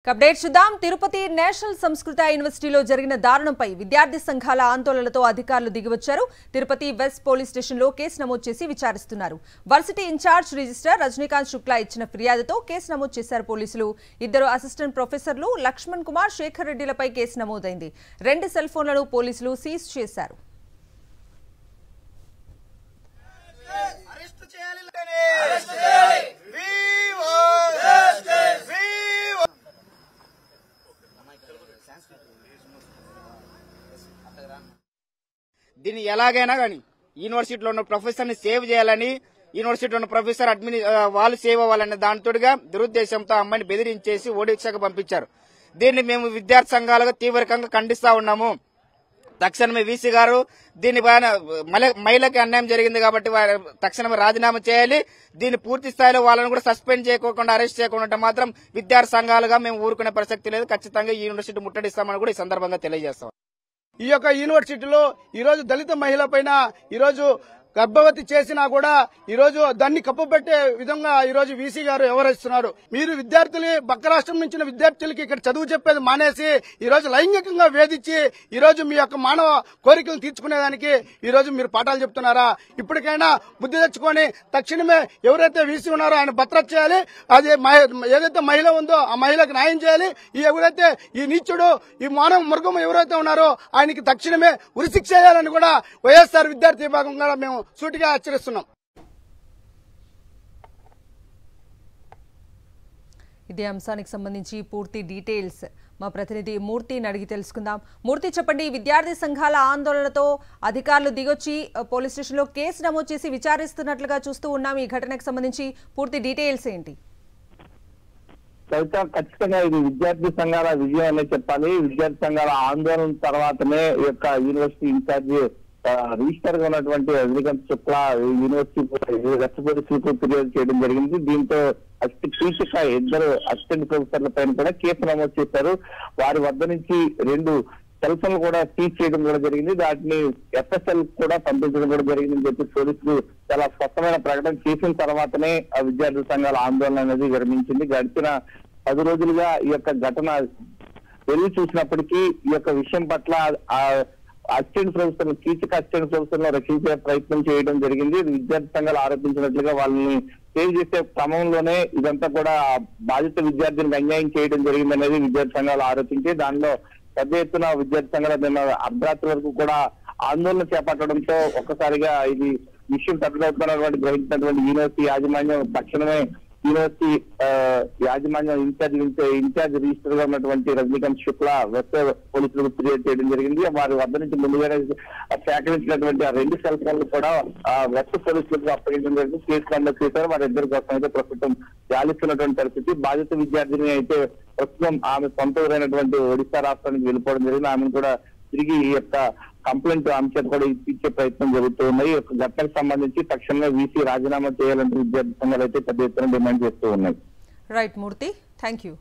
Update చూద్దాం. Tirupati national సంస్కృత యూనివర్సిటీలో జరిగిన దారుణంపై విద్యార్థి సంఘాల ఆందోళనలతో అధికారులు దిగివచ్చారు. తిరుపతి వెస్ట్ పోలీస్ స్టేషన్లో కేసు నమోదు చేసి విచారిస్తున్నారు. Varsity in-charge registrar Rajinikanth Shukla ఇచ్చిన ఫిర్యాదుతో కేసు నమోదు చేశారు పోలీసులు. ఇద్దరు అసిస్టెంట్ ప్రొఫెసర్లు లక్ష్మణ్ కుమార్, శేఖర్ రెడ్డిలపై కేసు నమోదైంది. 2 సెల్ ఫోన్లను పోలీసులు సీజ్ చేశారు. దీన్ని ఎలాగైనా కానీ యూనివర్సిటీలో ఉన్న ప్రొఫెసర్ని సేవ్ చేయాలని, యూనివర్సిటీలో ఉన్న ప్రొఫెసర్ వాళ్ళు సేవ్ అవ్వాలనే దానితోడుగా దురుద్దేశంతో అమ్మాయిని బెదిరించేసి ఒడిశాకు పంపించారు. దీన్ని మేము విద్యార్థి సంఘాలుగా తీవ్రంగా ఖండిస్తా ఉన్నాము. తక్షణమే వీసీ గారు దీని మహిళకి అన్యాయం జరిగింది కాబట్టి తక్షణమే రాజీనామా చేయాలి. దీన్ని పూర్తి స్థాయిలో వాళ్ళని కూడా సస్పెండ్ చేయకోకుండా, అరెస్ట్ చేయకుండా మాత్రం విద్యార్థి సంఘాలుగా మేము ఊరుకునే ప్రసక్తి లేదు. ఖచ్చితంగా ఈ యూనివర్సిటీ ముట్టడిస్తామని కూడా ఈ సందర్భంగా తెలియజేస్తాం. ఈ యొక్క యూనివర్సిటీలో ఈరోజు దళిత మహిళ పైన ఈరోజు గర్భవతి చేసినా కూడా ఈరోజు దాన్ని కప్పుపెట్టే విధంగా ఈరోజు వీసీ గారు వ్యవహరిస్తున్నారు. మీరు విద్యార్థులు పక్క రాష్ట్రం నుంచి విద్యార్థులకి ఇక్కడ చదువు చెప్పేది మానేసి ఈరోజు లైంగికంగా వేధించి ఈరోజు మీ యొక్క మానవ కోరికలు తీర్చుకునేదానికి ఈరోజు మీరు పాఠాలు చెప్తున్నారా? ఇప్పటికైనా బుద్ధి తెచ్చుకొని తక్షణమే ఎవరైతే వీసీ ఉన్నారో ఆయన భద్రత చేయాలి. అది ఏదైతే మహిళ ఉందో ఆ మహిళకు న్యాయం చేయాలి. ఎవరైతే ఈ నీచుడు, ఈ మానవ మృగం ఎవరైతే ఉన్నారో ఆయనకి తక్షణమే ఉరిశిక్ష చేయాలని కూడా వైఎస్ఆర్ విద్యార్థి విభాగం కూడా మేము సూటిగా హెచ్చరిస్తున్నాం. ఇదే అంశానికి సంబంధించి పూర్తి డీటెయిల్స్ మా ప్రతినిధి మూర్తిని అడిగి తెలుసుకుందాం. మూర్తి, చెప్పండి. విద్యార్థి సంఘాల ఆందోళనతో అధికారులు దిగొచ్చి పోలీస్ స్టేషన్లో కేసు నమోదు చేసి విచారిస్తున్నట్లుగా చూస్తూ ఉన్నాం. ఈ ఘటనకు సంబంధించి పూర్తి డీటెయిల్స్ ఏంటి? ఖచ్చితంగా ఇది విద్యార్థి సంఘాల విజయం అనే చెప్పాలి. విద్యార్థి సంఘాల ఆందోళన తర్వాతనే ఈ యొక్క యూనివర్సిటీ ఇన్ఛార్జ్ రిజిస్టర్ గా ఉన్నటువంటి రజనీకాంత్ శుక్లా యూనివర్సిటీ వెస్ట్ పోలీసులకు ఫిర్యాదు చేయడం జరిగింది. దీంతో ఇద్దరు అసిస్టెంట్ ప్రొఫెసర్ల పైన కూడా కేసు నమోదు చేశారు. వారి వద్ద నుంచి 2 సెల్ ఫోన్లు కూడా సీజ్ చేయడం కూడా జరిగింది. వాటిని ఎఫ్ఎస్ఎల్ కూడా పంపించడం కూడా జరిగిందని చెప్పి పోలీసులు చాలా స్పష్టమైన ప్రకటన చేసిన తర్వాతనే ఆ విద్యార్థి సంఘాల ఆందోళన అనేది విరమించింది. గడిచిన 10 రోజులుగా ఈ యొక్క ఘటన వెలుగు చూసినప్పటికీ ఈ యొక్క విషయం పట్ల assistant professor, Keechaka assistant professor రక్షించే ప్రయత్నం చేయడం జరిగింది. విద్యార్థి సంఘాలు ఆరోపించినట్లుగా వాళ్ళని సేవ్ చేసే క్రమంలోనే ఇదంతా కూడా బాధిత విద్యార్థిని అన్యాయం చేయడం జరిగిందనేది విద్యార్థి సంఘాలు ఆరోపించి దానిలో పెద్ద ఎత్తున విద్యార్థి సంఘాలు నిన్న అర్ధరాత్రి వరకు కూడా ఆందోళన చేపట్టడంతో ఒక్కసారిగా ఇది విషయం పెద్దదవుతున్నటువంటి గ్రహించినటువంటి యూనివర్సిటీ యాజమాన్యం తక్షణమే యూనివర్సిటీ యాజమాన్యం ఇన్ఛార్జ్ రిజిస్టర్ గా ఉన్నటువంటి రజనీకాంత్ శుక్లా వెస్ట్ పోలీసులకు ఫిర్యాదు చేయడం జరిగింది. వారి వద్ద నుంచి ముందుగానే సేకరించినటువంటి 2 సెల్ ఫోన్లు కూడా వెస్ట్ పోలీసులకు అప్పగించడం జరిగింది. కేసు నమోదు చేశారు. వారిద్దరి కోసం అయితే ప్రస్తుతం గాలిస్తున్నటువంటి పరిస్థితి. బాధిత విద్యార్థిని అయితే ప్రస్తుతం ఆమె సొంత ఊరైనటువంటి ఒడిశా రాష్ట్రానికి వెళ్ళిపోవడం జరిగింది. ఆమెను కూడా తిరిగి ఈ యొక్క కంప్లైంట్ అంశాలు కూడా ఇచ్చే ప్రయత్నం జరుగుతూ ఉన్నాయి. ఈ యొక్క ఘటనకు సంబంధించి తక్షణమే వీసీ రాజీనామా చేయాలంటే విద్యార్థి సంఘాలు అయితే పెద్ద ఎత్తున డిమాండ్ చేస్తూ ఉన్నాయి. Right Murthy, thank you.